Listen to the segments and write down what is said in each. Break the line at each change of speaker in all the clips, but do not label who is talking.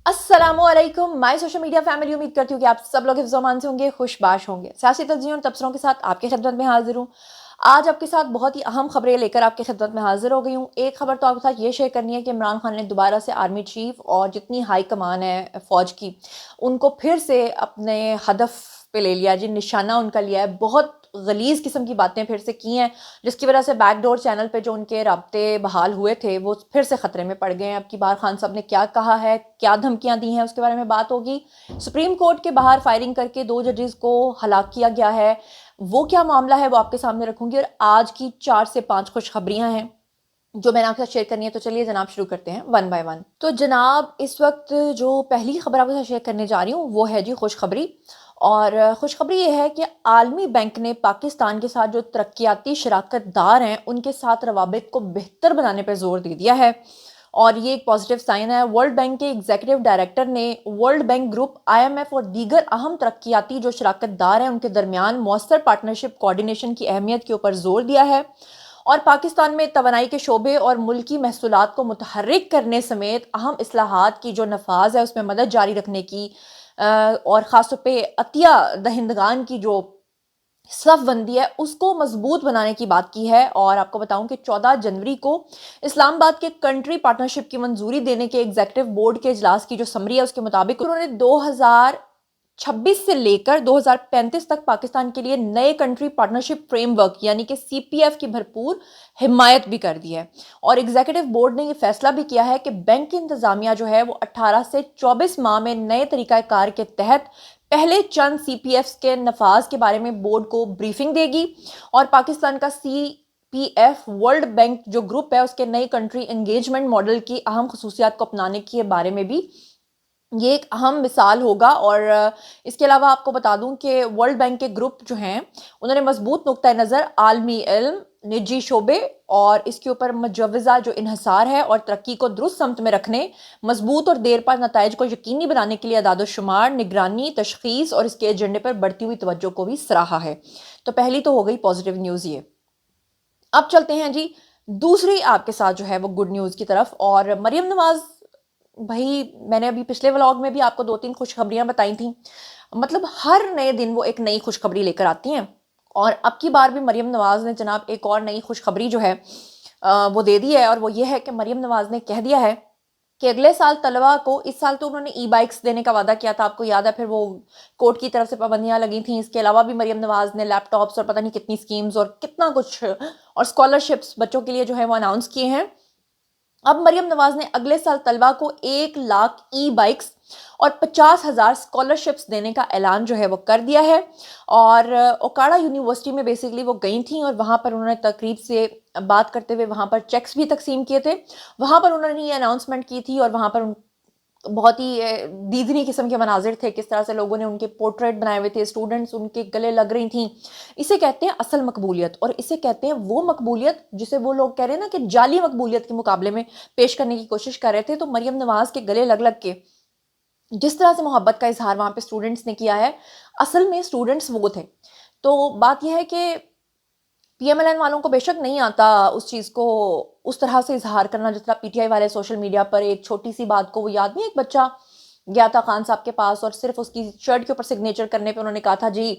अस्सलामु अलैकुम my social media family. उम्मीद करती हूँ कि आप सब लोग हिफ्ज़-ओ-अमान से होंगे, खुशबाश होंगे। सियासी तज्ज़ियों और तबसरों के साथ आपकी खिदमत में हाज़िर हूँ। आज आपके साथ बहुत ही अहम खबरें लेकर आपकी खिदमत में हाज़िर हो गई हूँ। एक खबर तो आपके साथ ये शेयर करनी है कि इमरान खान ने दोबारा से आर्मी चीफ और जितनी हाई कमान है फ़ौज की, उनको फिर से अपने हदफ पे ले लिया जी, निशाना उनका लिया है। बहुत गलीज़ किस्म की बातें फिर से की हैं, जिसकी वजह से बैकडोर चैनल पे जो उनके राब्ते बहाल हुए थे वो फिर से ख़तरे में पड़ गए हैं। अब की बार खान साहब ने क्या कहा है, क्या धमकियां दी हैं, उसके बारे में बात होगी। सुप्रीम कोर्ट के बाहर फायरिंग करके 2 जजेस को हलाक किया गया है, वो क्या मामला है वो आपके सामने रखूंगी। और आज की 4 से 5 खुशखबरियां हैं जो मैंने आपके साथ शेयर करनी है। तो चलिए जनाब शुरू करते हैं वन बाय वन। तो जनाब इस वक्त जो पहली खबर आपके साथ शेयर करने जा रही हूँ वो है जी खुशखबरी। और खुशखबरी ये है कि आलमी बैंक ने पाकिस्तान के साथ जो तरक्याती शराकतदार हैं उनके साथ रवाबित को बेहतर बनाने पर जोर दे दिया है, और ये एक पॉजिटिव साइन है। वर्ल्ड बैंक के एग्जीक्यूटिव डायरेक्टर ने वर्ल्ड बैंक ग्रुप, IMF और दीगर अहम तरक्याती जो शराकतदार हैं उनके दरमियान मौसर पार्टनरशिप कोऑर्डिनेशन की अहमियत के ऊपर जोर दिया है, और पाकिस्तान में तवानाई के शोबे और मुल्की महसूलात को मुतहर्रिक करने समेत अहम इस्लाहात की जो नफाज है उसमें मदद जारी रखने की और ख़ासतौर पे अतिया दहिंदगान की जो सफ बंदी है उसको मजबूत बनाने की बात की है। और आपको बताऊं कि 14 जनवरी को इस्लामाबाद के कंट्री पार्टनरशिप की मंजूरी देने के एग्जीक्यूटिव बोर्ड के इजलास की जो समरी है उसके मुताबिक उन्होंने 2026 से लेकर 2035 तक पाकिस्तान के लिए नए कंट्री पार्टनरशिप फ्रेमवर्क यानी कि CPF की भरपूर हिमायत भी कर दी है। और एग्जीक्यूटिव बोर्ड ने यह फैसला भी किया है कि बैंक की इंतजामिया जो है वो 18 से 24 माह में नए तरीकाकार के तहत पहले चंद CPF के नफाज के बारे में बोर्ड को ब्रीफिंग देगी, और पाकिस्तान का CPF वर्ल्ड बैंक जो ग्रुप है उसके नई कंट्री एंगेजमेंट मॉडल की अहम खसूसियात को अपनाने के बारे में भी ये एक अहम मिसाल होगा। और इसके अलावा आपको बता दूं कि वर्ल्ड बैंक के ग्रुप जो हैं उन्होंने मजबूत नुक्ता नज़र आलमी इल्म, निजी शोबे और इसके ऊपर मुजवजा जो इन्हसार है और तरक्की को दुरुस्त समत में रखने, मजबूत और देर पा नताइज को यकीनी बनाने के लिए अदाद-ओ-शुमार, निगरानी, तशखीस और इसके एजेंडे पर बढ़ती हुई तवज्जो को भी सराहा है। तो पहली तो हो गई पॉजिटिव न्यूज़ ये। अब चलते हैं जी दूसरी आपके साथ जो है वो गुड न्यूज़ की तरफ। और मरियम नवाज भाई, मैंने अभी पिछले व्लॉग में भी आपको 2-3 खुशखबरियां बताई थी। मतलब हर नए दिन वो एक नई खुशखबरी लेकर आती हैं, और अब की बार भी मरियम नवाज ने जनाब एक और नई खुशखबरी जो है वो दे दी है। और वो ये है कि मरियम नवाज ने कह दिया है कि अगले साल तलबा को, इस साल तो उन्होंने E-बाइक्स देने का वादा किया था, आपको याद है, फिर वो कोर्ट की तरफ से पाबंदियां लगी थी। इसके अलावा भी मरियम नवाज ने लैपटॉप्स और पता नहीं कितनी स्कीम्स और कितना कुछ और स्कॉलरशिप्स बच्चों के लिए जो है वो अनाउंस किए हैं। अब मरियम नवाज ने अगले साल तलबा को 1 लाख E-बाइक्स और 50,000 स्कॉलरशिप्स देने का ऐलान जो है वो कर दिया है। और ओकाड़ा यूनिवर्सिटी में बेसिकली वो गई थी और वहाँ पर उन्होंने तकरीब से बात करते हुए वहाँ पर चेक्स भी तकसीम किए थे। वहाँ पर उन्होंने ये अनाउंसमेंट की थी और वहाँ पर बहुत ही दीदनी किस्म के मनाजिर थे, किस तरह से लोगों ने उनके पोर्ट्रेट बनाए हुए थे, स्टूडेंट्स उनके गले लग रही थी। इसे कहते हैं असल मकबूलियत, और इसे कहते हैं वो मकबूलियत जिसे वो लोग कह रहे हैं ना कि जाली मकबूलियत के मुकाबले में पेश करने की कोशिश कर रहे थे। तो मरियम नवाज के गले लग लग के जिस तरह से मोहब्बत का इजहार वहाँ पे स्टूडेंट्स ने किया है, असल में स्टूडेंट्स वो थे। तो बात यह है कि PMLN वालों को बेशक नहीं आता उस चीज़ को उस तरह से इजहार करना जिस तरह PTI वाले सोशल मीडिया पर एक छोटी सी बात को, वो याद नहीं, एक बच्चा गया था खान साहब के पास और सिर्फ उसकी शर्ट के ऊपर सिग्नेचर करने पे उन्होंने कहा था जी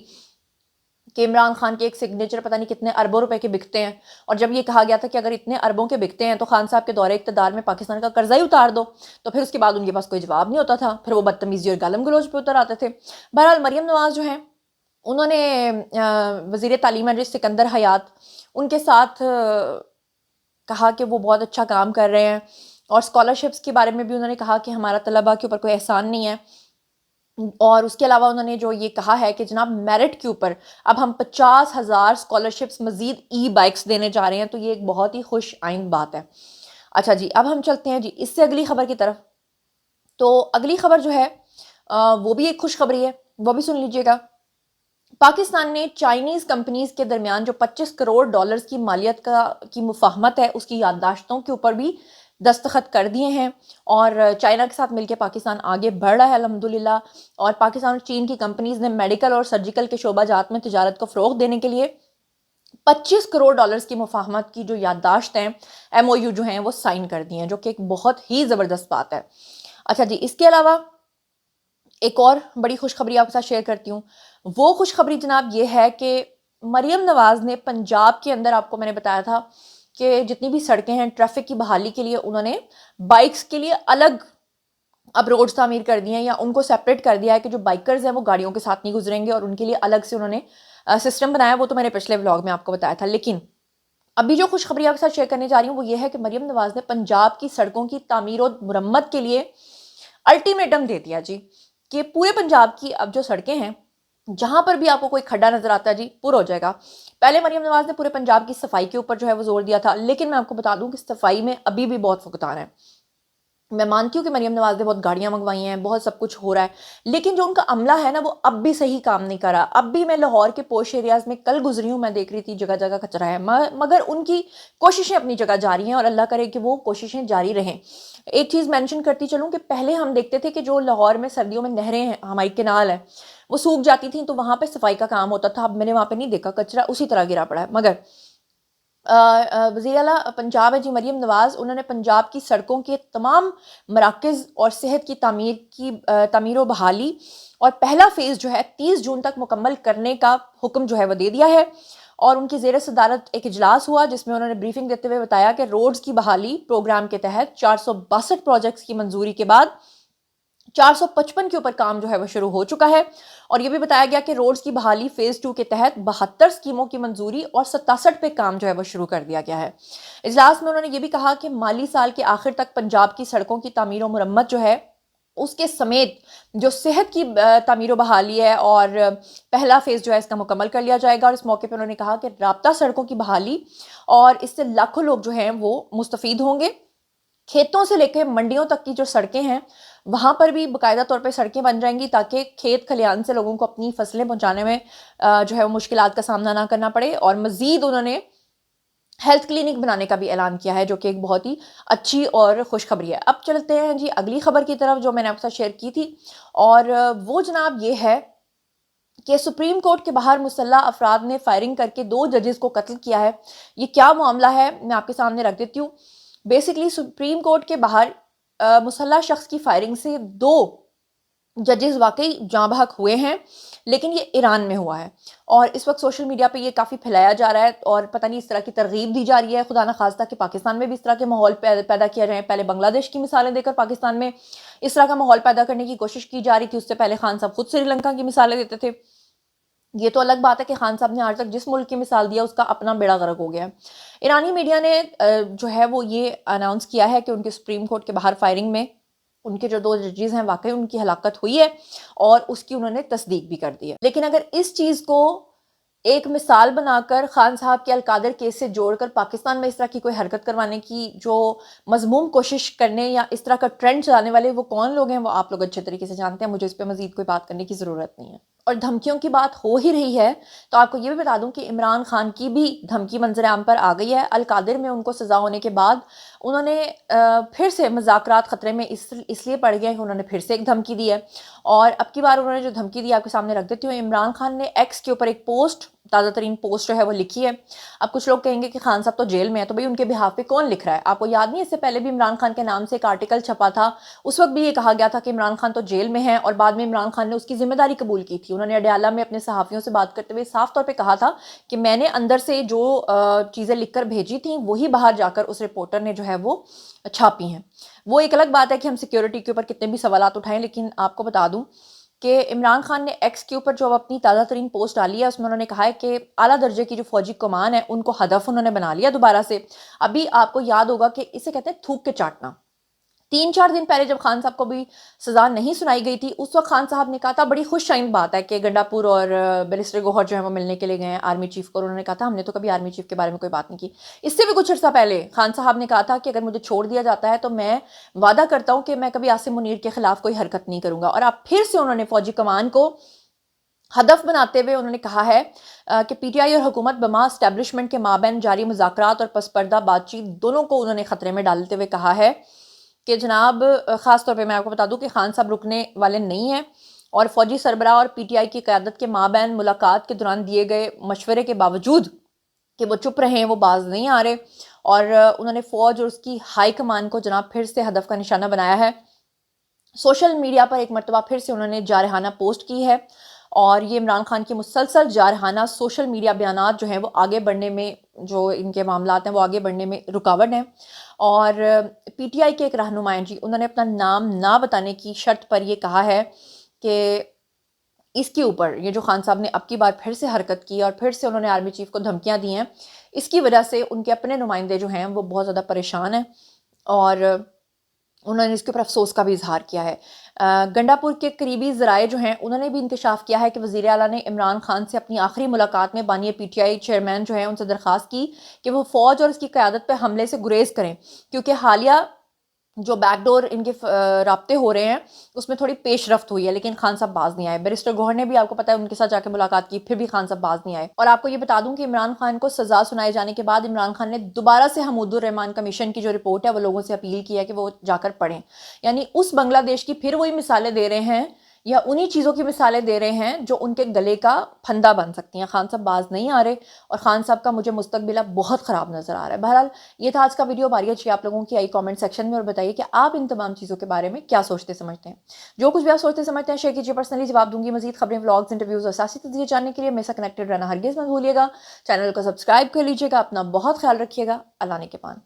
कि इमरान खान के एक सिग्नेचर पता नहीं कितने अरबों रुपए के बिकते हैं। और जब ये कहा गया था कि अगर इतने अरबों के बिकते हैं तो खान साहब के दौरे इक़्तिदार में पाकिस्तान का कर्जा ही उतार दो, तो फिर उसके बाद उनके पास कोई जवाब नहीं होता था, फिर वो बदतमीजी और गालम गलोच पे उतर आते थे। बहरहाल मरियम नवाज जो हैं उन्होंने वज़ीर तालीम मजिद सिकंदर हयात उनके साथ कहा कि वो बहुत अच्छा काम कर रहे हैं, और स्कॉलरशिप्स के बारे में भी उन्होंने कहा कि हमारा तलबा के ऊपर कोई एहसान नहीं है। और उसके अलावा उन्होंने जो ये कहा है कि जनाब मेरिट के ऊपर अब हम 50,000 स्कॉलरशिप्स मजीद E-बाइक्स देने जा रहे हैं, तो ये एक बहुत ही खुश आइंद बात है। अच्छा जी, अब हम चलते हैं जी इससे अगली खबर की तरफ। तो अगली खबर जो है वो भी एक खुशखबरी है, वो भी सुन लीजिएगा। पाकिस्तान ने चाइनीज कंपनीज के दरमियान जो 25 करोड़ डॉलर्स की मालियत की मुफाहमत है उसकी याददाश्तों के ऊपर भी दस्तखत कर दिए हैं, और चाइना के साथ मिलकर पाकिस्तान आगे बढ़ रहा है अल्हम्दुलिल्लाह। और पाकिस्तान और चीन की कंपनीज ने मेडिकल और सर्जिकल के शोबाजात में तिजारत को फ़रोग़ देने के लिए 25 करोड़ डॉलर्स की मुफाहमत की जो याददाश्त हैं, MOU जो हैं वो साइन कर दिए हैं, जो कि एक बहुत ही ज़बरदस्त बात है। اچھا جی، اس کے علاوہ ایک اور بڑی خوشخبری آپ کے ساتھ شیئر کرتی ہوں. وہ خوشخبری جناب یہ ہے کہ مریم نواز نے پنجاب کے اندر، آپ کو میں نے بتایا تھا کہ جتنی بھی سڑکیں ہیں ٹریفک کی بحالی کے لیے انہوں نے بائکس کے لیے الگ اب روڈز تعمیر کر دی ہیں، یا ان کو سیپریٹ کر دیا ہے کہ جو بائکرز ہیں وہ گاڑیوں کے ساتھ نہیں گزریں گے، اور ان کے لیے الگ سے انہوں نے سسٹم بنایا. وہ تو میں نے پچھلے ولاگ میں آپ کو بتایا تھا. لیکن ابھی جو خوشخبری آپ کے ساتھ شیئر کرنے جا رہی ہوں وہ یہ ہے کہ مریم نواز نے پنجاب کی سڑکوں کی تعمیر و مرمت کے لیے الٹیمیٹم دے دیا جی، کہ پورے پنجاب کی اب جو سڑکیں ہیں جہاں پر بھی آپ کو کوئی کھڈا نظر آتا ہے جی پورا ہو جائے گا. پہلے مریم نواز نے پورے پنجاب کی صفائی کے اوپر جو ہے وہ زور دیا تھا، لیکن میں آپ کو بتا دوں کہ صفائی میں ابھی بھی بہت فقدان ہے. میں مانتی ہوں کہ مریم نواز نے بہت گاڑیاں منگوائی ہیں، بہت سب کچھ ہو رہا ہے، لیکن جو ان کا عملہ ہے نا وہ اب بھی صحیح کام نہیں کر رہا. اب بھی میں لاہور کے پوش ایریاز میں کل گزری ہوں، میں دیکھ رہی تھی جگہ جگہ کچرا ہے، مگر ان کی کوششیں اپنی جگہ جاری ہیں، اور اللہ کرے کہ وہ کوششیں جاری رہیں. ایک چیز مینشن کرتی چلوں کہ پہلے ہم دیکھتے تھے کہ جو لاہور میں سردیوں میں نہریں ہیں، ہماری کنال ہے، وہ سوکھ جاتی تھیں تو وہاں پہ صفائی کا کام ہوتا تھا. اب میں نے وہاں پہ نہیں دیکھا، کچرا اسی طرح گرا پڑا ہے. مگر وزیر اعلیٰ پنجاب ہے جی مریم نواز، انہوں نے پنجاب کی سڑکوں کے تمام مراکز اور صحت کی تعمیر و بحالی اور پہلا فیز جو ہے 30 جون تک مکمل کرنے کا حکم جو ہے وہ دے دیا ہے. اور ان کی زیر صدارت ایک اجلاس ہوا جس میں انہوں نے بریفنگ دیتے ہوئے بتایا کہ روڈز کی بحالی پروگرام کے تحت 462 پروجیکٹس کی منظوری کے بعد 455 کے اوپر کام جو ہے وہ شروع ہو چکا ہے. اور یہ بھی بتایا گیا کہ روڈز کی بحالی فیز 2 کے تحت 72 اسکیموں کی منظوری اور 67 پہ کام جو ہے وہ شروع کر دیا گیا ہے. اجلاس میں انہوں نے یہ بھی کہا کہ مالی سال کے آخر تک پنجاب کی سڑکوں کی تعمیر و مرمت جو ہے اس کے سمیت جو صحت کی تعمیر و بحالی ہے اور پہلا فیز جو ہے اس کا مکمل کر لیا جائے گا. اور اس موقع پہ انہوں نے کہا کہ رابطہ سڑکوں کی بحالی اور اس سے لاکھوں لوگ جو ہیں وہ مستفید ہوں گے. کھیتوں سے لے کے منڈیوں تک کی جو سڑکیں ہیں وہاں پر بھی باقاعدہ طور پہ سڑکیں بن جائیں گی تاکہ کھیت کھلیان سے لوگوں کو اپنی فصلیں پہنچانے میں جو ہے وہ مشکلات کا سامنا نہ کرنا پڑے. اور مزید انہوں نے ہیلتھ کلینک بنانے کا بھی اعلان کیا ہے جو کہ ایک بہت ہی اچھی اور خوشخبری ہے. اب چلتے ہیں جی اگلی خبر کی طرف جو میں نے آپ کے ساتھ شیئر کی تھی، اور وہ جناب یہ ہے کہ سپریم کورٹ کے باہر مسلح افراد نے فائرنگ کر کے 2 ججز کو قتل کیا ہے. یہ کیا معاملہ ہے میں آپ کے سامنے رکھ دیتی ہوں. بیسکلی سپریم کورٹ کے باہر مسلح شخص کی فائرنگ سے 2 ججز واقعی جاں بحق ہوئے ہیں، لیکن یہ ایران میں ہوا ہے. اور اس وقت سوشل میڈیا پہ یہ کافی پھیلایا جا رہا ہے اور پتہ نہیں اس طرح کی ترغیب دی جا رہی ہے خدا نخواستہ کہ پاکستان میں بھی اس طرح کے ماحول پیدا کیا جائے. پہلے بنگلہ دیش کی مثالیں دے کر پاکستان میں اس طرح کا ماحول پیدا کرنے کی کوشش کی جا رہی تھی. اس سے پہلے خان صاحب خود سری لنکا کی مثالیں دیتے تھے. یہ تو الگ بات ہے کہ خان صاحب نے آج تک جس ملک کی مثال دیا اس کا اپنا بیڑا غرق ہو گیا ہے. ایرانی میڈیا نے جو ہے وہ یہ اناؤنس کیا ہے کہ ان کے سپریم کورٹ کے باہر فائرنگ میں ان کے جو 2 ججز ہیں واقعی ان کی ہلاکت ہوئی ہے، اور اس کی انہوں نے تصدیق بھی کر دی ہے. لیکن اگر اس چیز کو ایک مثال بنا کر خان صاحب کے القادر کیس سے جوڑ کر پاکستان میں اس طرح کی کوئی حرکت کروانے کی جو مذموم کوشش کرنے یا اس طرح کا ٹرینڈ چلانے والے وہ کون لوگ ہیں وہ آپ لوگ اچھے طریقے سے جانتے ہیں. مجھے اس پہ مزید کوئی بات کرنے کی ضرورت نہیں ہے. اور دھمکیوں کی بات ہو ہی رہی ہے تو آپ کو یہ بھی بتا دوں کہ عمران خان کی بھی دھمکی منظر عام پر آ گئی ہے. القادر میں ان کو سزا ہونے کے بعد انہوں نے پھر سے مذاکرات خطرے میں اس لیے پڑ گئے کہ انہوں نے پھر سے ایک دھمکی دی ہے. اور اب کی بار انہوں نے جو دھمکی دی آپ کے سامنے رکھ دیتی ہوں. عمران خان نے ایکس کے اوپر ایک پوسٹ، تازہ ترین پوسٹ جو ہے وہ لکھی ہے. اب کچھ لوگ کہیں گے کہ خان صاحب تو جیل میں ہے، تو بھئی ان کے بہاف پہ کون لکھ رہا ہے؟ آپ کو یاد نہیں اس سے پہلے بھی عمران خان کے نام سے ایک آرٹیکل چھپا تھا، اس وقت بھی یہ کہا گیا تھا کہ عمران خان تو جیل میں ہے، اور بعد میں عمران خان نے اس کی ذمہ داری قبول کی تھی. انہوں نے اڈیالہ میں اپنے صحافیوں سے بات کرتے ہوئے صاف طور پہ کہا تھا کہ میں نے اندر سے جو چیزیں لکھ کر بھیجی تھیں وہی باہر جا کر اس رپورٹر نے جو ہے وہ چھاپی ہیں. وہ ایک الگ بات ہے کہ ہم سیکیورٹی کے اوپر کتنے بھی سوالات اٹھائیں، لیکن آپ کو بتا دوں کہ عمران خان نے ایکس کے اوپر جو اپنی تازہ ترین پوسٹ ڈالی ہے اس میں انہوں نے کہا ہے کہ اعلیٰ درجے کی جو فوجی کمان ہے ان کو ہدف انہوں نے بنا لیا دوبارہ سے. ابھی آپ کو یاد ہوگا کہ اسے کہتے ہیں تھوک کے چاٹنا. 3-4 دن پہلے جب خان صاحب کو بھی سزا نہیں سنائی گئی تھی اس وقت خان صاحب نے کہا تھا، بڑی خوش شائن بات ہے کہ گنڈا پور اور بیرسٹر گوہر جو ہے وہ ملنے کے لیے گئے ہیں آرمی چیف کو. انہوں نے کہا تھا ہم نے تو کبھی آرمی چیف کے بارے میں کوئی بات نہیں کی. اس سے بھی کچھ عرصہ پہلے خان صاحب نے کہا تھا کہ اگر مجھے چھوڑ دیا جاتا ہے تو میں وعدہ کرتا ہوں کہ میں کبھی عاصم منیر کے خلاف کوئی حرکت نہیں کروں گا. اور اب پھر سے انہوں نے فوجی کمان کو ہدف بناتے ہوئے انہوں نے کہا ہے کہ پی ٹی آئی اور حکومت بما اسٹیبلشمنٹ کے مابین جاری مذاکرات اور پس پردہ بات چیت دونوں کو انہوں نے خطرے میں ڈالتے ہوئے کہا ہے کہ جناب خاص طور پہ میں آپ کو بتا دوں کہ خان صاحب رکنے والے نہیں ہیں، اور فوجی سربراہ اور پی ٹی آئی کی قیادت کے مابین ملاقات کے دوران دیے گئے مشورے کے باوجود کہ وہ چپ رہے ہیں وہ باز نہیں آ رہے. اور انہوں نے فوج اور اس کی ہائی کمان کو جناب پھر سے ہدف کا نشانہ بنایا ہے. सोशल मीडिया पर एक मरतबा फिर से उन्होंने जारहाना पोस्ट की है और ये इमरान खान की मुसलसल जारहाना सोशल मीडिया बयानात जो हैं वो आगे बढ़ने में, जो इनके मामलात हैं वो आगे बढ़ने में रुकावट हैं। और पीटीआई के एक रहनुमा हैं जी, उन्होंने अपना नाम ना बताने की शर्त पर ये कहा है कि इसके ऊपर ये जो खान साहब ने अब की बार फिर से हरकत की और फिर से उन्होंने आर्मी चीफ को धमकियां दी हैं, इसकी वजह से उनके अपने नुमाइंदे जो हैं वो बहुत ज़्यादा परेशान हैं और उन्होंने इसके ऊपर अफसोस का भी इजहार किया है। गंडापुर के करीबी ज़राए जो हैं उन्होंने भी इंकशाफ किया है कि वज़ीर आला ने इमरान खान से अपनी आखिरी मुलाकात में बानी पीटीआई चेयरमैन जो हैं उनसे दरख्वास्त की कि वो फ़ौज और उसकी क़यादत पर हमले से गुरेज करें, क्योंकि हालिया जो बैकडोर इनके राब्ते हो रहे हैं उसमें थोड़ी पेशरफ्त हुई है, लेकिन खान साहब बाज नहीं आए। बैरिस्टर गौहर ने भी आपको पता है उनके साथ जाकर मुलाकात की, फिर भी खान साहब बाज नहीं आए। और आपको ये बता दूं कि इमरान खान को सजा सुनाए जाने के बाद इमरान खान ने दोबारा से हमीदुर रहमान कमीशन की जो रिपोर्ट है वो लोगों से अपील की है कि वो जाकर पढ़ें। यानी उस बांग्लादेश की फिर वही मिसालें दे रहे हैं या उन्हीं चीज़ों की मिसालें दे रहे हैं जो उनके गले का फंदा बन सकती हैं। खान साहब बाज नहीं आ रहे और खान साहब का मुझे मुस्तकबिल बहुत ख़राब नज़र आ रहा है। बहरहाल ये था आज का वीडियो। बारी अच्छी आप लोगों की आई कमेंट सेक्शन में और बताइए कि आप इन तमाम चीज़ों के बारे में क्या सोचते समझते हैं। जो कुछ भी आप सोचते समझते हैं शेयर कीजिए, पर्सनली जवाब दूंगी। मजीद खबरें, व्लॉग्स, इंटरव्यूज़ और सियासी तज़किरे जानने के लिए मेरे साथ कनेक्टेड रहना हरगिज़ मत भूलिएगा। चैनल को सब्सक्राइब कर लीजिएगा। अपना बहुत ख्याल रखिएगा। अल्लाह ने के पान।